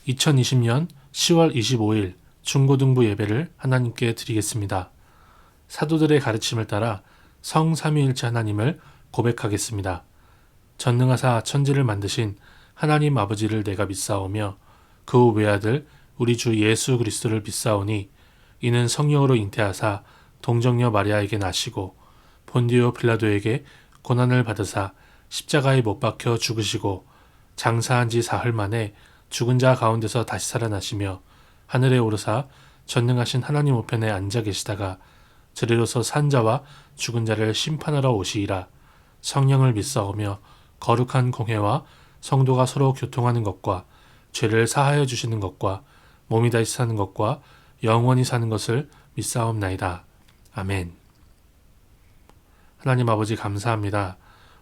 2020년 10월 25일 중고등부 예배를 하나님께 드리겠습니다. 사도들의 가르침을 따라 성삼위일체 하나님을 고백하겠습니다. 전능하사 천지를 만드신 하나님 아버지를 내가 믿사오며 그 외아들 우리 주 예수 그리스도를 믿사오니 이는 성령으로 잉태하사 동정녀 마리아에게 나시고 본디오 빌라도에게 고난을 받으사 십자가에 못 박혀 죽으시고 장사한 지 사흘 만에 죽은 자 가운데서 다시 살아나시며 하늘에 오르사 전능하신 하나님 우편에 앉아 계시다가 저리로서 산 자와 죽은 자를 심판하러 오시리라. 성령을 믿사오며 거룩한 공회와 성도가 서로 교통하는 것과 죄를 사하여 주시는 것과 몸이 다시 사는 것과 영원히 사는 것을 믿사옵나이다. 아멘. 하나님 아버지 감사합니다.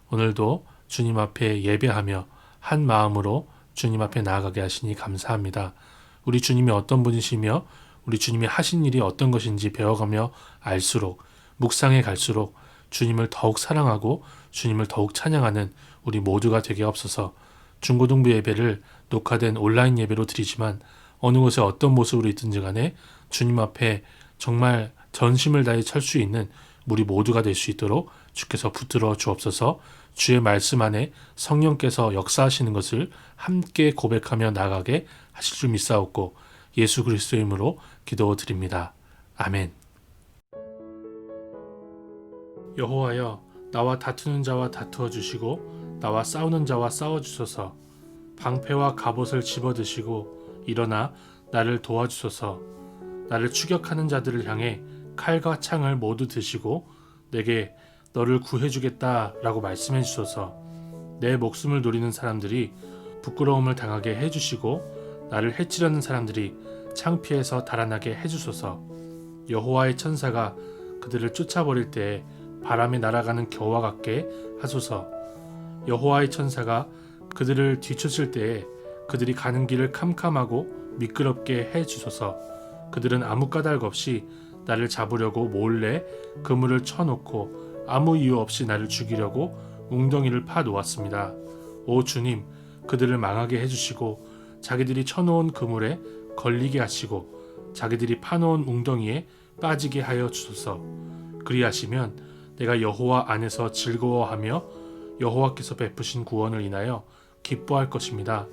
오늘도 주님 앞에 예배하며 한 마음으로 주님 앞에 나아가게 하시니 감사합니다. 우리 주님이 어떤 분이시며 우리 주님이 하신 일이 어떤 것인지 배워가며 알수록 묵상해 갈수록 주님을 더욱 사랑하고 주님을 더욱 찬양하는 우리 모두가 되게 없어서 중고등부 예배를 녹화된 온라인 예배로 드리지만 어느 곳에 어떤 모습으로 있든지 간에 주님 앞에 정말 전심을 다해 설 수 있는 우리 모두가 될 수 있도록 주께서 붙들어 주옵소서. 주의 말씀 안에 성령께서 역사하시는 것을 함께 고백하며 나아가게 하실 줄 믿사옵고 예수 그리스도의 이름으로 기도드립니다. 아멘. 여호와여, 나와 다투는 자와 다투어 주시고 나와 싸우는 자와 싸워 주소서. 방패와 갑옷을 집어드시고 일어나 나를 도와주소서. 나를 추격하는 자들을 향해 칼과 창을 모두 드시고 내게 너를 구해주겠다 라고 말씀해 주소서. 내 목숨을 노리는 사람들이 부끄러움을 당하게 해주시고 나를 해치려는 사람들이 창피해서 달아나게 해주소서. 여호와의 천사가 그들을 쫓아버릴 때에 바람에 날아가는 겨와 같게 하소서. 여호와의 천사가 그들을 뒤쫓을 때에 그들이 가는 길을 캄캄하고 미끄럽게 해주소서. 그들은 아무 까닭 없이 나를 잡으려고 몰래 그물을 쳐놓고 아무 이유 없이 나를 죽이려고 웅덩이를 파 놓았습니다. 오 주님, 그들을 망하게 해주시고 자기들이 쳐놓은 그물에 걸리게 하시고 자기들이 파놓은 웅덩이에 빠지게 하여 주소서. 그리하시면 내가 여호와 안에서 즐거워하며 여호와께서 베푸신 구원을 인하여 기뻐할 것입니다.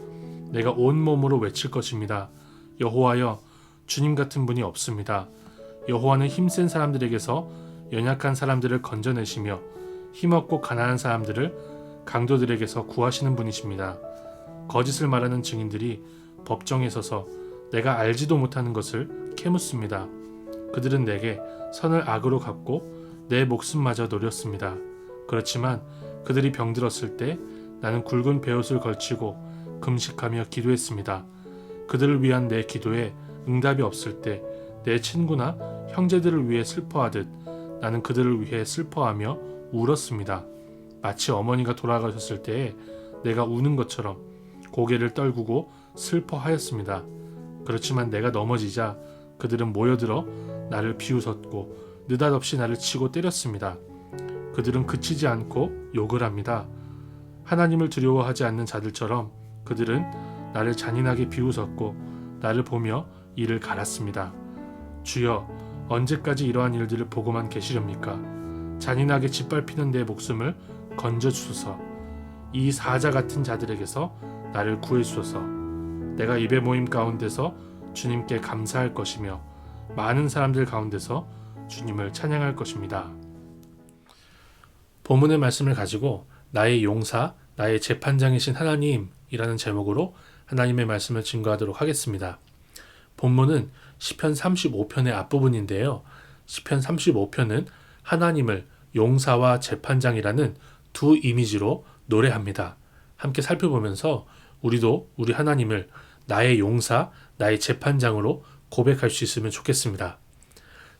내가 온 몸으로 외칠 것입니다. 여호와여, 주님 같은 분이 없습니다. 여호와는 힘센 사람들에게서 연약한 사람들을 건져내시며 힘없고 가난한 사람들을 강도들에게서 구하시는 분이십니다. 거짓을 말하는 증인들이 법정에 서서 내가 알지도 못하는 것을 캐묻습니다. 그들은 내게 선을 악으로 갚고 내 목숨마저 노렸습니다. 그렇지만 그들이 병들었을 때 나는 굵은 베옷을 걸치고 금식하며 기도했습니다. 그들을 위한 내 기도에 응답이 없을 때 내 친구나 형제들을 위해 슬퍼하듯 나는 그들을 위해 슬퍼하며 울었습니다. 마치 어머니가 돌아가셨을 때에 내가 우는 것처럼 고개를 떨구고 슬퍼하였습니다. 그렇지만 내가 넘어지자 그들은 모여들어 나를 비웃었고 느닷없이 나를 치고 때렸습니다. 그들은 그치지 않고 욕을 합니다. 하나님을 두려워하지 않는 자들처럼 그들은 나를 잔인하게 비웃었고 나를 보며 이를 갈았습니다. 주여, 언제까지 이러한 일들을 보고만 계시렵니까? 잔인하게 짓밟히는 내 목숨을 건져주소서. 이 사자 같은 자들에게서 나를 구해주소서. 내가 예배 모임 가운데서 주님께 감사할 것이며 많은 사람들 가운데서 주님을 찬양할 것입니다. 본문의 말씀을 가지고 나의 용사, 나의 재판장이신 하나님이라는 제목으로 하나님의 말씀을 증거하도록 하겠습니다. 본문은 시편 35편의 앞부분인데요. 시편 35편은 하나님을 용사와 재판장이라는 두 이미지로 노래합니다. 함께 살펴보면서 우리도 우리 하나님을 나의 용사, 나의 재판장으로 고백할 수 있으면 좋겠습니다.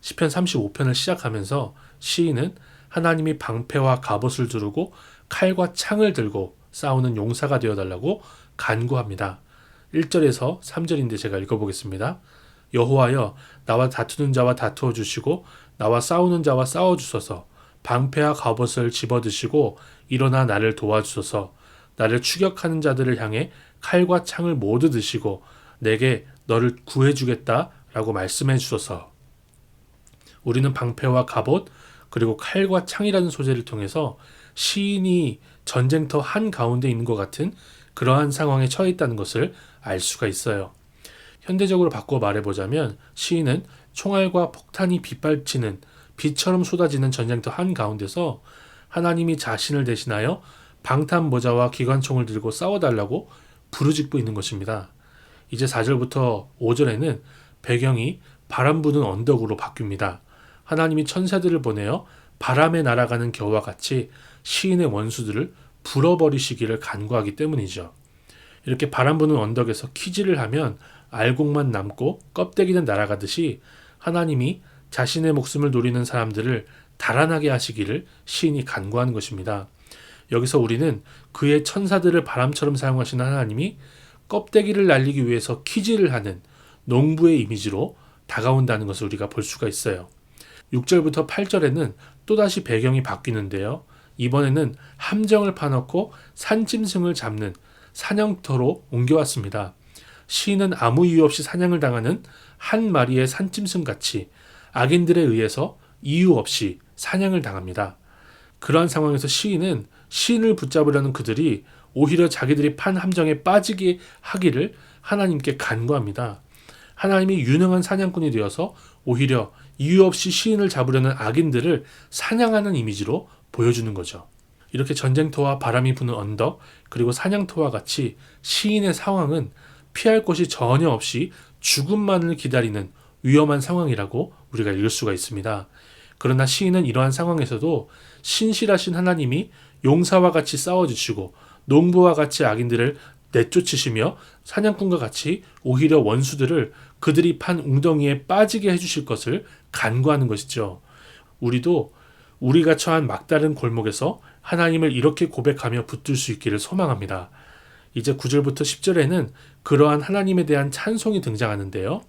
시편 35편을 시작하면서 시인은 하나님이 방패와 갑옷을 두르고 칼과 창을 들고 싸우는 용사가 되어달라고 간구합니다. 1절에서 3절인데 제가 읽어보겠습니다. 여호와여, 나와 다투는 자와 다투어 주시고 나와 싸우는 자와 싸워 주소서. 방패와 갑옷을 집어드시고 일어나 나를 도와주소서. 나를 추격하는 자들을 향해 칼과 창을 모두 드시고 내게 너를 구해주겠다라고 말씀해 주소서. 우리는 방패와 갑옷 그리고 칼과 창이라는 소재를 통해서 시인이 전쟁터 한가운데 있는 것 같은 그러한 상황에 처해 있다는 것을 알 수가 있어요. 현대적으로 바꿔 말해보자면 시인은 총알과 폭탄이 빗발치는 빛처럼 쏟아지는 전쟁터 한가운데서 하나님이 자신을 대신하여 방탄모자와 기관총을 들고 싸워달라고 부르짖고 있는 것입니다. 이제 4절부터 5절에는 배경이 바람 부는 언덕으로 바뀝니다. 하나님이 천사들을 보내어 바람에 날아가는 겨와 같이 시인의 원수들을 불어버리시기를 간구하기 때문이죠. 이렇게 바람 부는 언덕에서 키질을 하면 알곡만 남고 껍데기는 날아가듯이 하나님이 자신의 목숨을 노리는 사람들을 달아나게 하시기를 시인이 간구하는 것입니다. 여기서 우리는 그의 천사들을 바람처럼 사용하시는 하나님이 껍데기를 날리기 위해서 키질을 하는 농부의 이미지로 다가온다는 것을 우리가 볼 수가 있어요. 6절부터 8절에는 또다시 배경이 바뀌는데요. 이번에는 함정을 파놓고 산짐승을 잡는 사냥터로 옮겨왔습니다. 시인은 아무 이유 없이 사냥을 당하는 한 마리의 산짐승같이 악인들에 의해서 이유 없이 사냥을 당합니다. 그러한 상황에서 시인은 시인을 붙잡으려는 그들이 오히려 자기들이 판 함정에 빠지게 하기를 하나님께 간구합니다. 하나님이 유능한 사냥꾼이 되어서 오히려 이유 없이 시인을 잡으려는 악인들을 사냥하는 이미지로 보여주는 거죠. 이렇게 전쟁터와 바람이 부는 언덕 그리고 사냥터와 같이 시인의 상황은 피할 곳이 전혀 없이 죽음만을 기다리는 위험한 상황이라고 우리가 읽을 수가 있습니다. 그러나 시인은 이러한 상황에서도 신실하신 하나님이 용사와 같이 싸워주시고 농부와 같이 악인들을 내쫓으시며 사냥꾼과 같이 오히려 원수들을 그들이 판 웅덩이에 빠지게 해주실 것을 간구하는 것이죠. 우리도 우리가 처한 막다른 골목에서 하나님을 이렇게 고백하며 붙들 수 있기를 소망합니다. 이제 9절부터 10절에는 그러한 하나님에 대한 찬송이 등장하는데요.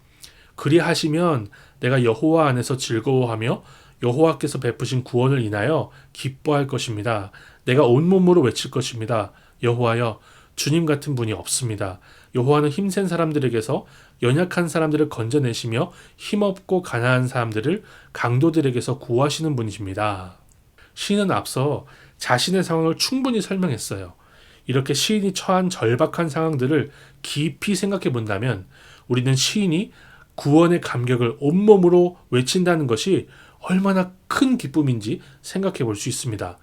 그리하시면 내가 여호와 안에서 즐거워하며 여호와께서 베푸신 구원을 인하여 기뻐할 것입니다. 내가 온몸으로 외칠 것입니다. 여호와여, 주님 같은 분이 없습니다. 여호와는 힘센 사람들에게서 연약한 사람들을 건져내시며 힘없고 가난한 사람들을 강도들에게서 구하시는 분이십니다. 시인은 앞서 자신의 상황을 충분히 설명했어요. 이렇게 시인이 처한 절박한 상황들을 깊이 생각해 본다면 우리는 시인이 구원의 감격을 온몸으로 외친다는 것이 얼마나 큰 기쁨인지 생각해 볼 수 있습니다.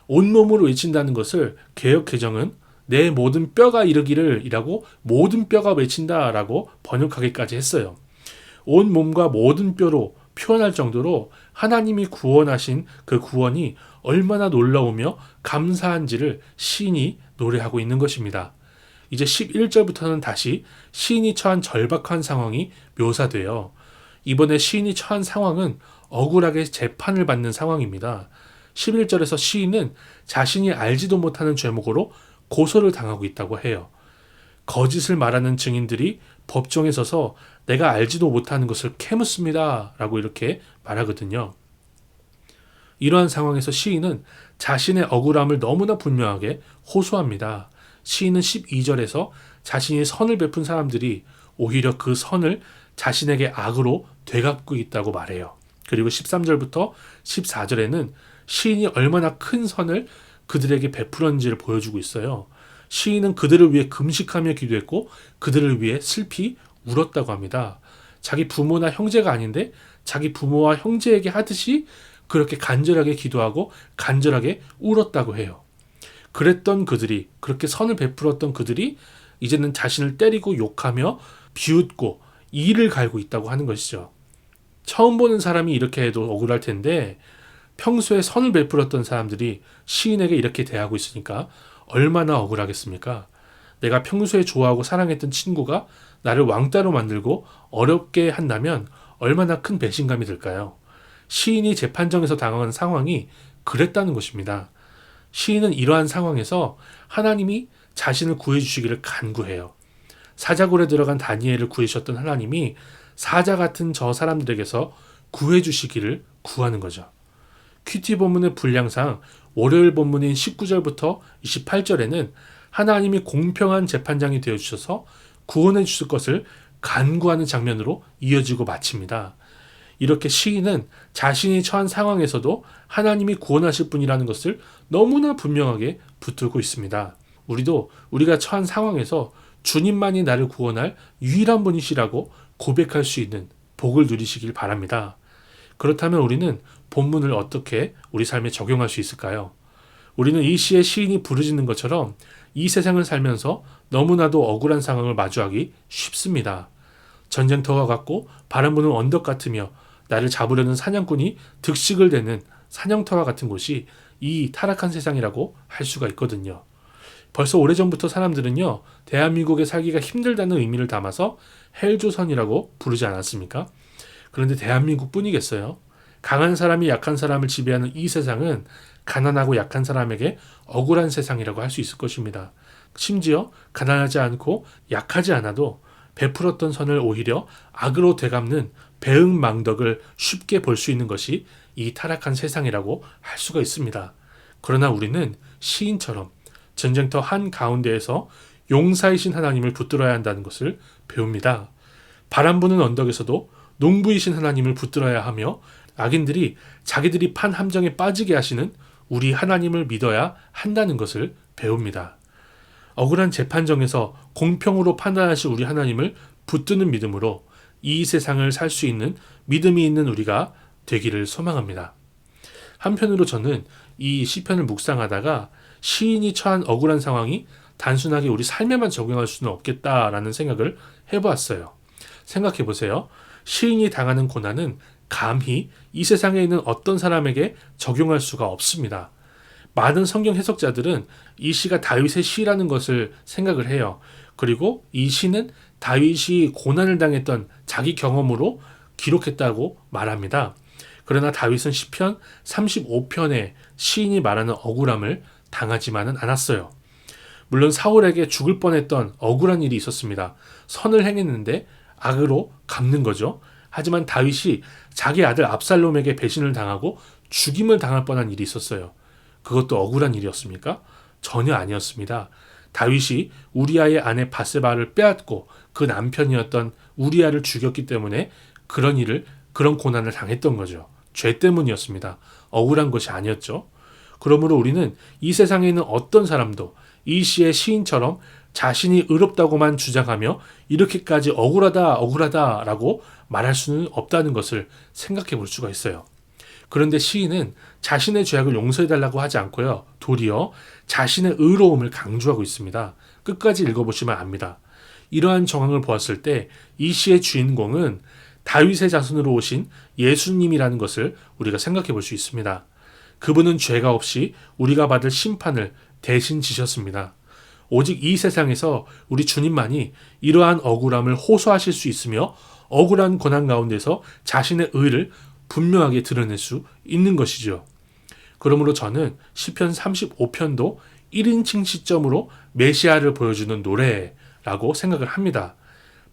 온몸으로 외친다는 것을 개역개정은 내 모든 뼈가 이르기를 이라고 모든 뼈가 외친다 라고 번역하기까지 했어요. 온 몸과 모든 뼈로 표현할 정도로 하나님이 구원하신 그 구원이 얼마나 놀라우며 감사한지를 시인이 노래하고 있는 것입니다. 이제 11절부터는 다시 시인이 처한 절박한 상황이 묘사돼요. 이번에 시인이 처한 상황은 억울하게 재판을 받는 상황입니다. 11절에서 시인은 자신이 알지도 못하는 죄목으로 고소를 당하고 있다고 해요. 거짓을 말하는 증인들이 법정에 서서 내가 알지도 못하는 것을 캐묻습니다 라고 이렇게 말하거든요. 이러한 상황에서 시인은 자신의 억울함을 너무나 분명하게 호소합니다. 시인은 12절에서 자신이 선을 베푼 사람들이 오히려 그 선을 자신에게 악으로 되갚고 있다고 말해요. 그리고 13절부터 14절에는 시인이 얼마나 큰 선을 그들에게 베풀었는지를 보여주고 있어요. 시인은 그들을 위해 금식하며 기도했고 그들을 위해 슬피 울었다고 합니다. 자기 부모나 형제가 아닌데 자기 부모와 형제에게 하듯이 그렇게 간절하게 기도하고 간절하게 울었다고 해요. 그랬던 그들이, 그렇게 선을 베풀었던 그들이 이제는 자신을 때리고 욕하며 비웃고 이를 갈고 있다고 하는 것이죠. 처음 보는 사람이 이렇게 해도 억울할 텐데 평소에 선을 베풀었던 사람들이 시인에게 이렇게 대하고 있으니까 얼마나 억울하겠습니까? 내가 평소에 좋아하고 사랑했던 친구가 나를 왕따로 만들고 어렵게 한다면 얼마나 큰 배신감이 들까요? 시인이 재판정에서 당한 상황이 그랬다는 것입니다. 시인은 이러한 상황에서 하나님이 자신을 구해주시기를 간구해요. 사자굴에 들어간 다니엘을 구해주셨던 하나님이 사자 같은 저 사람들에게서 구해주시기를 구하는 거죠. 큐티 본문의 분량상 월요일 본문인 19절부터 28절에는 하나님이 공평한 재판장이 되어주셔서 구원해 주실 것을 간구하는 장면으로 이어지고 마칩니다. 이렇게 시인은 자신이 처한 상황에서도 하나님이 구원하실 분이라는 것을 너무나 분명하게 붙들고 있습니다. 우리도 우리가 처한 상황에서 주님만이 나를 구원할 유일한 분이시라고 고백할 수 있는 복을 누리시길 바랍니다. 그렇다면 우리는 본문을 어떻게 우리 삶에 적용할 수 있을까요? 우리는 이 시의 시인이 부르짖는 것처럼 이 세상을 살면서 너무나도 억울한 상황을 마주하기 쉽습니다. 전쟁터와 같고 바람 부는 언덕 같으며 나를 잡으려는 사냥꾼이 득식을 대는 사냥터와 같은 곳이 이 타락한 세상이라고 할 수가 있거든요. 벌써 오래전부터 사람들은요, 대한민국에 살기가 힘들다는 의미를 담아서 헬조선이라고 부르지 않았습니까? 그런데 대한민국 뿐이겠어요? 강한 사람이 약한 사람을 지배하는 이 세상은 가난하고 약한 사람에게 억울한 세상이라고 할 수 있을 것입니다. 심지어 가난하지 않고 약하지 않아도 베풀었던 선을 오히려 악으로 되갚는 배은망덕을 쉽게 볼 수 있는 것이 이 타락한 세상이라고 할 수가 있습니다. 그러나 우리는 시인처럼 전쟁터 한가운데에서 용사이신 하나님을 붙들어야 한다는 것을 배웁니다. 바람 부는 언덕에서도 농부이신 하나님을 붙들어야 하며 악인들이 자기들이 판 함정에 빠지게 하시는 우리 하나님을 믿어야 한다는 것을 배웁니다. 억울한 재판정에서 공평으로 판단하실 우리 하나님을 붙드는 믿음으로 이 세상을 살 수 있는 믿음이 있는 우리가 되기를 소망합니다. 한편으로 저는 이 시편을 묵상하다가 시인이 처한 억울한 상황이 단순하게 우리 삶에만 적용할 수는 없겠다라는 생각을 해보았어요. 생각해보세요. 시인이 당하는 고난은 감히 이 세상에 있는 어떤 사람에게 적용할 수가 없습니다. 많은 성경 해석자들은 이 시가 다윗의 시라는 것을 생각을 해요. 그리고 이 시는 다윗이 고난을 당했던 자기 경험으로 기록했다고 말합니다. 그러나 다윗은 시편 35편에 시인이 말하는 억울함을 당하지만은 않았어요. 물론 사울에게 죽을 뻔했던 억울한 일이 있었습니다. 선을 행했는데 악으로 갚는 거죠. 하지만 다윗이 자기 아들 압살롬에게 배신을 당하고 죽임을 당할 뻔한 일이 있었어요. 그것도 억울한 일이었습니까? 전혀 아니었습니다. 다윗이 우리아의 아내 바세바를 빼앗고 그 남편이었던 우리아를 죽였기 때문에 그런 고난을 당했던 거죠. 죄 때문이었습니다. 억울한 것이 아니었죠. 그러므로 우리는 이 세상에 있는 어떤 사람도 이 시의 시인처럼 자신이 의롭다고만 주장하며 이렇게까지 억울하다라고 말할 수는 없다는 것을 생각해 볼 수가 있어요. 그런데 시인은 자신의 죄악을 용서해달라고 하지 않고요. 도리어 자신의 의로움을 강조하고 있습니다. 끝까지 읽어보시면 압니다. 이러한 정황을 보았을 때 이 시의 주인공은 다윗의 자손으로 오신 예수님이라는 것을 우리가 생각해 볼 수 있습니다. 그분은 죄가 없이 우리가 받을 심판을 대신 지셨습니다. 오직 이 세상에서 우리 주님만이 이러한 억울함을 호소하실 수 있으며 억울한 고난 가운데서 자신의 의를 분명하게 드러낼 수 있는 것이죠. 그러므로 저는 시편 35편도 1인칭 시점으로 메시아를 보여주는 노래라고 생각을 합니다.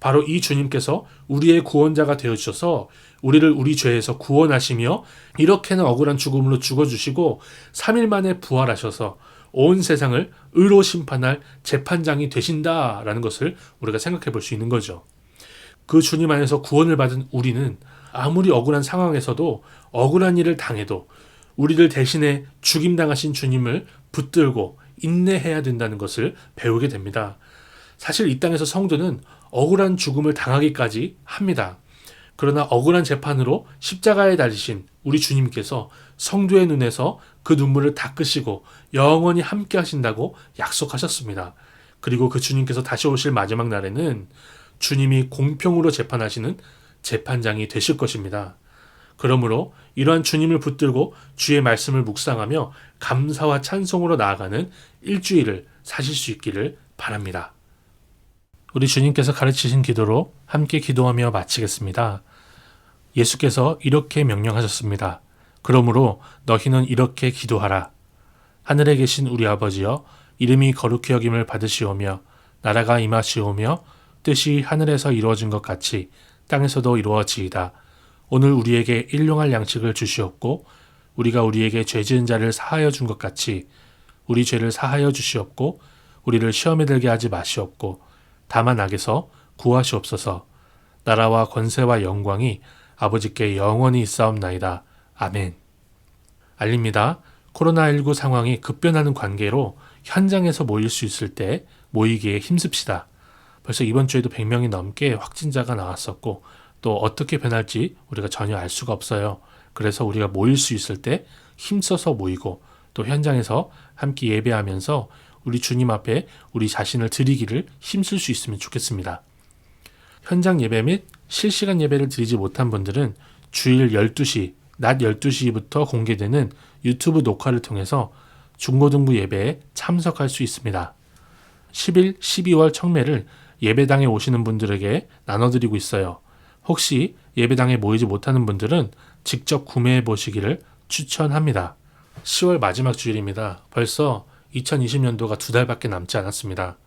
바로 이 주님께서 우리의 구원자가 되어주셔서 우리를 우리 죄에서 구원하시며 이렇게나 억울한 죽음으로 죽어주시고 3일 만에 부활하셔서 온 세상을 의로 심판할 재판장이 되신다라는 것을 우리가 생각해 볼 수 있는 거죠. 그 주님 안에서 구원을 받은 우리는 아무리 억울한 상황에서도 억울한 일을 당해도 우리를 대신에 죽임당하신 주님을 붙들고 인내해야 된다는 것을 배우게 됩니다. 사실 이 땅에서 성도는 억울한 죽음을 당하기까지 합니다. 그러나 억울한 재판으로 십자가에 달리신 우리 주님께서 성도의 눈에서 그 눈물을 닦으시고 영원히 함께 하신다고 약속하셨습니다. 그리고 그 주님께서 다시 오실 마지막 날에는 주님이 공평으로 재판하시는 재판장이 되실 것입니다. 그러므로 이러한 주님을 붙들고 주의 말씀을 묵상하며 감사와 찬송으로 나아가는 일주일을 사실 수 있기를 바랍니다. 우리 주님께서 가르치신 기도로 함께 기도하며 마치겠습니다. 예수께서 이렇게 명령하셨습니다. 그러므로 너희는 이렇게 기도하라. 하늘에 계신 우리 아버지여, 이름이 거룩히 여김을 받으시오며 나라가 임하시오며 뜻이 하늘에서 이루어진 것 같이 땅에서도 이루어지이다. 오늘 우리에게 일용할 양식을 주시옵고 우리가 우리에게 죄 지은 자를 사하여 준 것 같이 우리 죄를 사하여 주시옵고 우리를 시험에 들게 하지 마시옵고 다만 악에서 구하시옵소서. 나라와 권세와 영광이 아버지께 영원히 있사옵나이다. 아멘. 알립니다. 코로나19 상황이 급변하는 관계로 현장에서 모일 수 있을 때 모이기에 힘씁시다. 벌써 이번 주에도 100명이 넘게 확진자가 나왔었고 또 어떻게 변할지 우리가 전혀 알 수가 없어요. 그래서 우리가 모일 수 있을 때 힘써서 모이고 또 현장에서 함께 예배하면서 우리 주님 앞에 우리 자신을 드리기를 힘쓸 수 있으면 좋겠습니다. 현장 예배 및 실시간 예배를 드리지 못한 분들은 주일 12시, 낮 12시부터 공개되는 유튜브 녹화를 통해서 중고등부 예배에 참석할 수 있습니다. 10일, 12월 청매를 예배당에 오시는 분들에게 나눠드리고 있어요. 혹시 예배당에 모이지 못하는 분들은 직접 구매해 보시기를 추천합니다. 10월 마지막 주일입니다. 벌써 2020년도가 2달밖에 남지 않았습니다.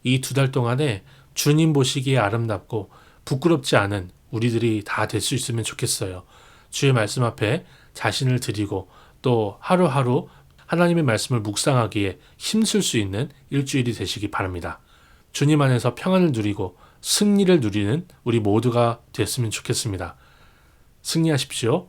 이 2달 동안에 주님 보시기에 아름답고 부끄럽지 않은 우리들이 다 될 수 있으면 좋겠어요. 주의 말씀 앞에 자신을 드리고 또 하루하루 하나님의 말씀을 묵상하기에 힘쓸 수 있는 일주일이 되시기 바랍니다. 주님 안에서 평안을 누리고 승리를 누리는 우리 모두가 됐으면 좋겠습니다. 승리하십시오.